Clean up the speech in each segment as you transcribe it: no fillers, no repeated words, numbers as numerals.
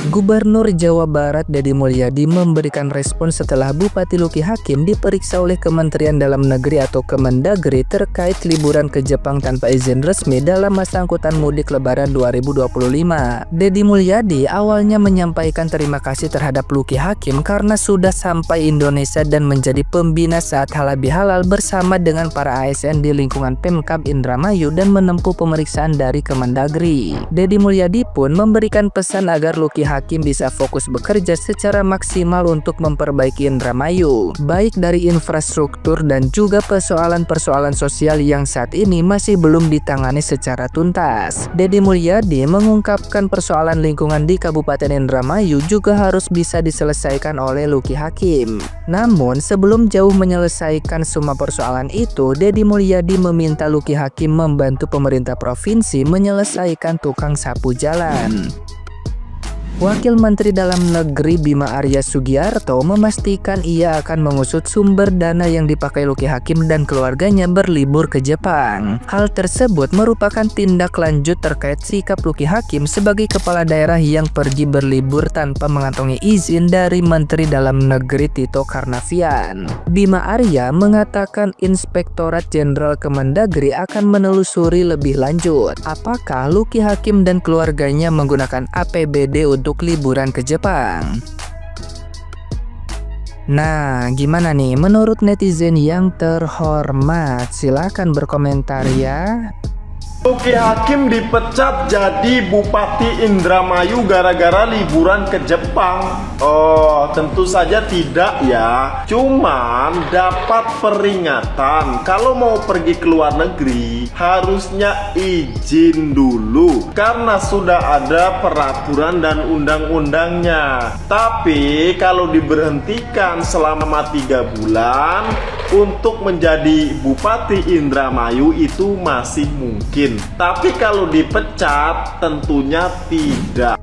Gubernur Jawa Barat Deddy Mulyadi memberikan respon setelah Bupati Luki Hakim diperiksa oleh Kementerian Dalam Negeri atau Kemendagri terkait liburan ke Jepang tanpa izin resmi dalam masa angkutan mudik Lebaran 2025. Deddy Mulyadi awalnya menyampaikan terima kasih terhadap Luki Hakim karena sudah sampai Indonesia dan menjadi pembina saat halal bihalal bersama dengan para ASN di lingkungan Pemkab Indramayu dan menempuh pemeriksaan dari Kemendagri. Deddy Mulyadi pun memberikan pesan agar Luki Hakim bisa fokus bekerja secara maksimal untuk memperbaiki Indramayu, baik dari infrastruktur dan juga persoalan-persoalan sosial yang saat ini masih belum ditangani secara tuntas. Deddy Mulyadi mengungkapkan persoalan lingkungan di Kabupaten Indramayu juga harus bisa diselesaikan oleh Luki Hakim. Namun sebelum jauh menyelesaikan semua persoalan itu, Deddy Mulyadi meminta Luki Hakim membantu pemerintah provinsi menyelesaikan tukang sapu jalan. Wakil Menteri Dalam Negeri Bima Arya Sugiarto memastikan ia akan mengusut sumber dana yang dipakai Luki Hakim dan keluarganya berlibur ke Jepang. Hal tersebut merupakan tindak lanjut terkait sikap Luki Hakim sebagai kepala daerah yang pergi berlibur tanpa mengantongi izin dari Menteri Dalam Negeri Tito Karnavian. Bima Arya mengatakan Inspektorat Jenderal Kemendagri akan menelusuri lebih lanjut apakah Luki Hakim dan keluarganya menggunakan APBD untuk liburan ke Jepang. Nah, gimana nih menurut netizen yang terhormat? Silahkan berkomentar ya. Luki Hakim dipecat jadi Bupati Indramayu gara-gara liburan ke Jepang. Oh, tentu saja tidak ya. Cuman dapat peringatan kalau mau pergi ke luar negeri harusnya izin dulu karena sudah ada peraturan dan undang-undangnya. Tapi kalau diberhentikan selama 3 bulan untuk menjadi Bupati Indramayu itu masih mungkin. Tapi kalau dipecat tentunya tidak.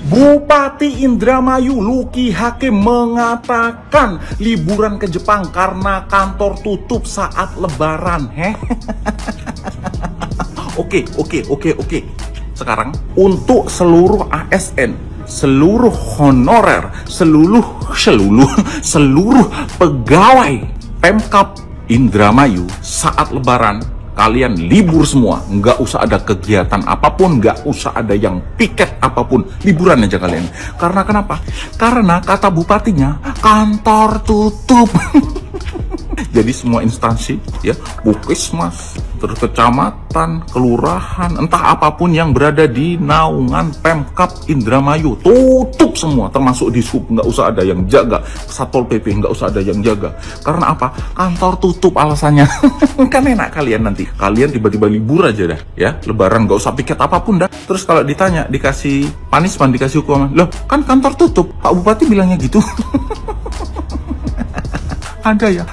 Bupati Indramayu Luki Hakim mengatakan liburan ke Jepang karena kantor tutup saat Lebaran. Oke. Sekarang untuk seluruh ASN, seluruh honorer, seluruh pegawai Pemkab Indramayu saat Lebaran kalian libur semua, nggak usah ada kegiatan apapun, nggak usah ada yang piket apapun, liburan aja kalian. Karena kenapa? Karena kata bupatinya kantor tutup. Jadi semua instansi ya, Puskesmas, terus kecamatan, kelurahan, entah apapun yang berada di naungan Pemkab Indramayu tutup semua, termasuk di sub, nggak usah ada yang jaga, Satpol PP nggak usah ada yang jaga. Karena apa? Kantor tutup alasannya. Kan enak kalian nanti, kalian tiba-tiba libur aja dah ya, Lebaran nggak usah piket apapun dah. Terus kalau ditanya dikasih punishment, dikasih hukuman, loh kan kantor tutup, Pak Bupati bilangnya gitu. Ada ya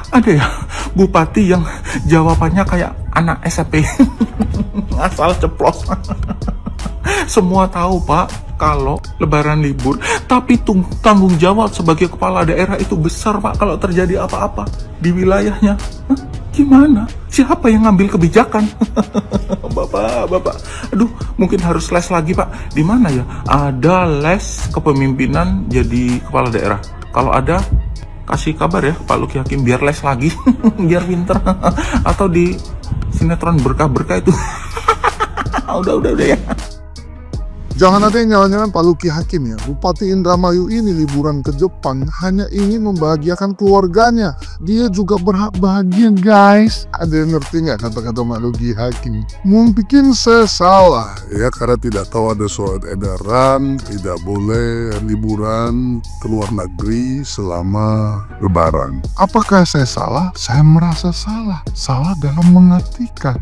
bupati yang jawabannya kayak anak SMP. Asal ceplos. Semua tahu Pak kalau Lebaran libur, tapi tanggung jawab sebagai kepala daerah itu besar Pak kalau terjadi apa-apa di wilayahnya. Gimana? Siapa yang ngambil kebijakan? Bapak, aduh, mungkin harus les lagi Pak. Di mana ya? Ada les kepemimpinan jadi kepala daerah. Kalau ada, kasih kabar ya Pak Luki Hakim biar les lagi. Biar pinter. Atau di sinetron berkah-berkah itu. udah ya. Jangan ada yang nyala-nyalain Pak Luki Hakim ya. Bupati Indramayu ini liburan ke Jepang hanya ingin membahagiakan keluarganya. Dia juga berhak bahagia guys. Ada yang ngerti nggak kata-kata Pak Luki Hakim? Mungkin saya salah ya karena tidak tahu ada surat edaran tidak boleh liburan ke luar negeri selama Lebaran. Apakah saya salah? Saya merasa salah. Salah dalam mengartikan.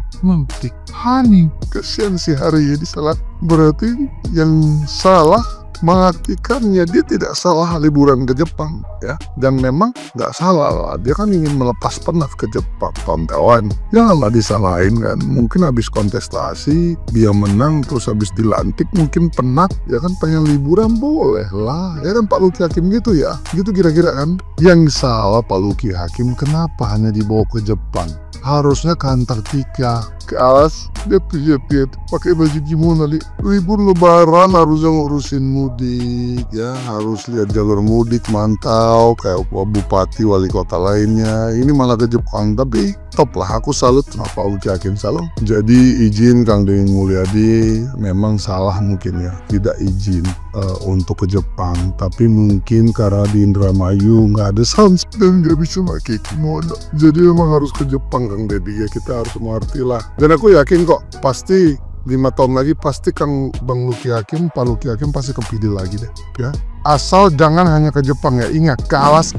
Hani, kesian si Hari jadi salah. Berarti yang salah mengartikannya dia tidak salah liburan ke Jepang ya, dan memang nggak salah lah, dia kan ingin melepas penat ke Jepang. Kawan-kawan janganlah disalahin kan, mungkin habis kontestasi dia menang terus habis dilantik mungkin penat ya kan, pengen liburan boleh lah ya kan Pak Luki Hakim gitu ya, gitu kira-kira kan. Yang salah Pak Luki Hakim kenapa hanya dibawa ke Jepang, harusnya ke Antartika Kelas dia pijet pakai baju kimono libur lebaran harusnya ngurusin mudik ya, harus lihat jalur mudik, mantau kayak bupati wali kota lainnya. Ini malah ke Jepang, tapi top lah, aku salut sama Pak Luki Hakim. Salam. Jadi izin Kang Deddy Mulyadi, memang salah mungkin ya tidak izin untuk ke Jepang, tapi mungkin karena di Indramayu nggak ada sound dan nggak bisa pakai kimono, jadi memang harus ke Jepang Kang Deddy ya, kita harus mengerti lah. Dan aku yakin kok pasti 5 tahun lagi pasti Kang Bang Luki Hakim, Pak Luki Hakim pasti kepilih lagi deh ya. Asal jangan hanya ke Jepang ya, ingat kelas.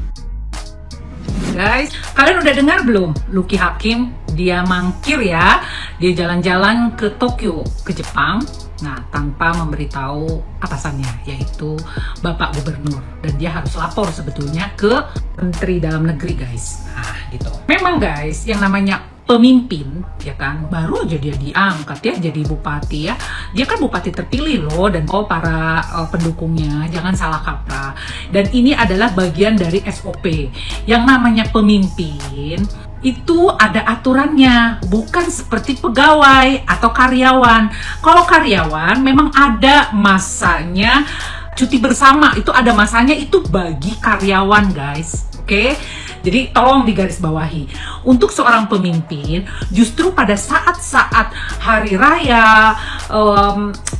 Guys, kalian udah dengar belum? Luki Hakim dia mangkir ya, dia jalan-jalan ke Tokyo, ke Jepang. Nah, tanpa memberitahu atasannya, yaitu Bapak Gubernur. Dan dia harus lapor sebetulnya ke Menteri Dalam Negeri, guys. Nah, gitu. Memang guys, yang namanya pemimpin, ya kan, baru aja dia diangkat ya jadi bupati ya. Dia kan bupati terpilih loh, dan para pendukungnya jangan salah kaprah. Dan ini adalah bagian dari SOP. Yang namanya pemimpin itu ada aturannya, bukan seperti pegawai atau karyawan. Kalau karyawan memang ada masanya cuti bersama, itu ada masanya, itu bagi karyawan guys, oke? Jadi tolong digarisbawahi, untuk seorang pemimpin justru pada saat-saat hari raya,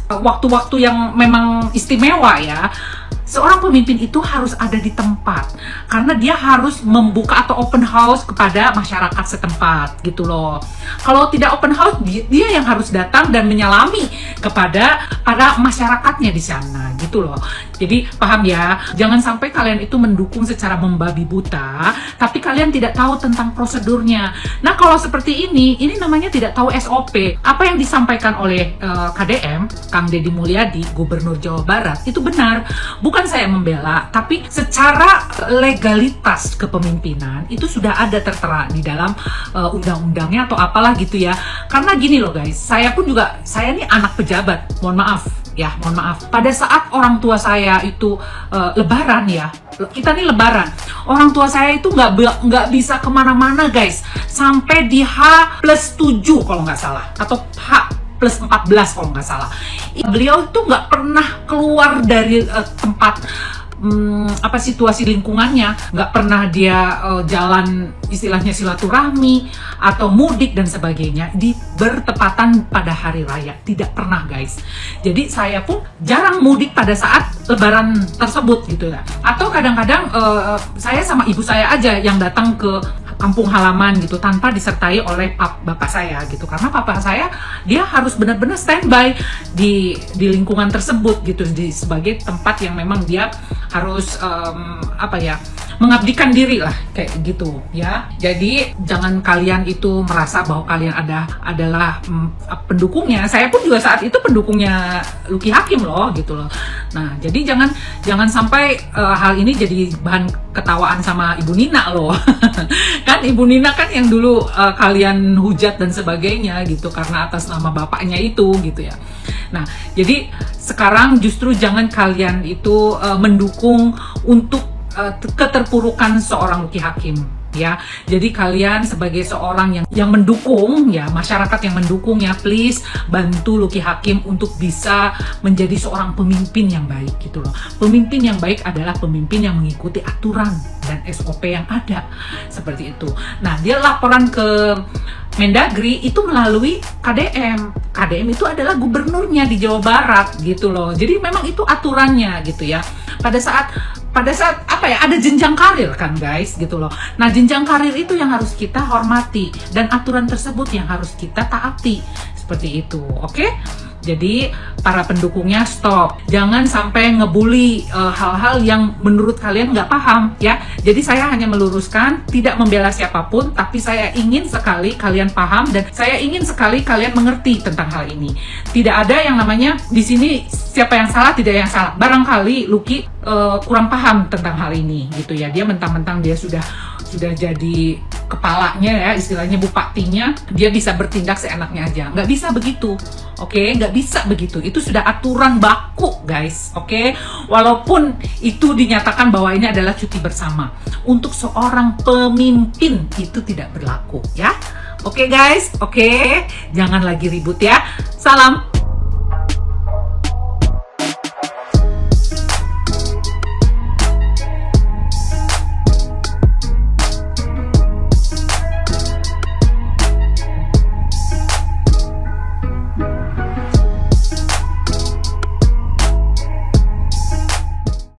waktu-waktu yang memang istimewa ya, seorang pemimpin itu harus ada di tempat, karena dia harus membuka atau open house kepada masyarakat setempat gitu loh. Kalau tidak open house, dia yang harus datang dan menyalami kepada para masyarakatnya di sana gitu loh. Jadi paham ya, jangan sampai kalian itu mendukung secara membabi buta, tapi kalian tidak tahu tentang prosedurnya. Nah kalau seperti ini namanya tidak tahu SOP. Apa yang disampaikan oleh KDM, Kang Deddy Mulyadi, Gubernur Jawa Barat, itu benar. Bukan saya membela, tapi secara legalitas kepemimpinan itu sudah ada tertera di dalam undang-undangnya atau apalah gitu ya. Karena gini loh guys, saya ini anak pejabat, mohon maaf ya, mohon maaf. Pada saat orang tua saya itu lebaran ya, kita nih lebaran, orang tua saya itu nggak bisa kemana-mana guys, sampai di H+7 kalau nggak salah, atau H+14 kalau nggak salah. Beliau itu nggak pernah keluar dari tempat situasi lingkungannya, nggak pernah dia jalan istilahnya silaturahmi atau mudik dan sebagainya di bertepatan pada hari raya, tidak pernah guys. Jadi saya pun jarang mudik pada saat lebaran tersebut gitu ya. Atau kadang-kadang saya sama ibu saya aja yang datang ke kampung halaman gitu tanpa disertai oleh bapak saya gitu, karena papa saya dia harus benar-benar standby di lingkungan tersebut gitu, sebagai tempat yang memang dia harus mengabdikan diri lah kayak gitu ya. Jadi jangan kalian itu merasa bahwa kalian adalah pendukungnya. Saya pun juga saat itu pendukungnya Luki Hakim loh gitu loh. Nah jadi jangan sampai hal ini jadi bahan ketawaan sama Ibu Nina loh. Kan Ibu Nina kan yang dulu kalian hujat dan sebagainya gitu karena atas nama bapaknya itu gitu ya. Nah jadi sekarang justru jangan kalian itu mendukung untuk keterpurukan seorang Luki Hakim ya. Jadi kalian sebagai seorang yang mendukung ya, masyarakat yang mendukung ya, please bantu Luki Hakim untuk bisa menjadi seorang pemimpin yang baik gitu loh. Pemimpin yang baik adalah pemimpin yang mengikuti aturan dan SOP yang ada seperti itu. Nah dia laporan ke Mendagri itu melalui KDM. KDM itu adalah gubernurnya di Jawa Barat gitu loh. Jadi memang itu aturannya gitu ya. Pada saat ada jenjang karir kan guys gitu loh. Nah jenjang karir itu yang harus kita hormati dan aturan tersebut yang harus kita taati seperti itu, oke? Jadi para pendukungnya stop, jangan sampai ngebully hal-hal yang menurut kalian nggak paham ya. Jadi saya hanya meluruskan, tidak membela siapapun, tapi saya ingin sekali kalian paham dan saya ingin sekali kalian mengerti tentang hal ini. Tidak ada yang namanya di sini siapa yang salah, tidak yang salah. Barangkali Luki kurang paham tentang hal ini gitu ya. Dia mentang-mentang dia sudah jadi kepalanya ya, istilahnya bupatinya, dia bisa bertindak seenaknya aja. Nggak bisa begitu, oke? Nggak bisa begitu. Itu sudah aturan baku guys, oke? Walaupun itu dinyatakan bahwa ini adalah cuti bersama, untuk seorang pemimpin itu tidak berlaku ya. Oke guys, oke, jangan lagi ribut ya. Salam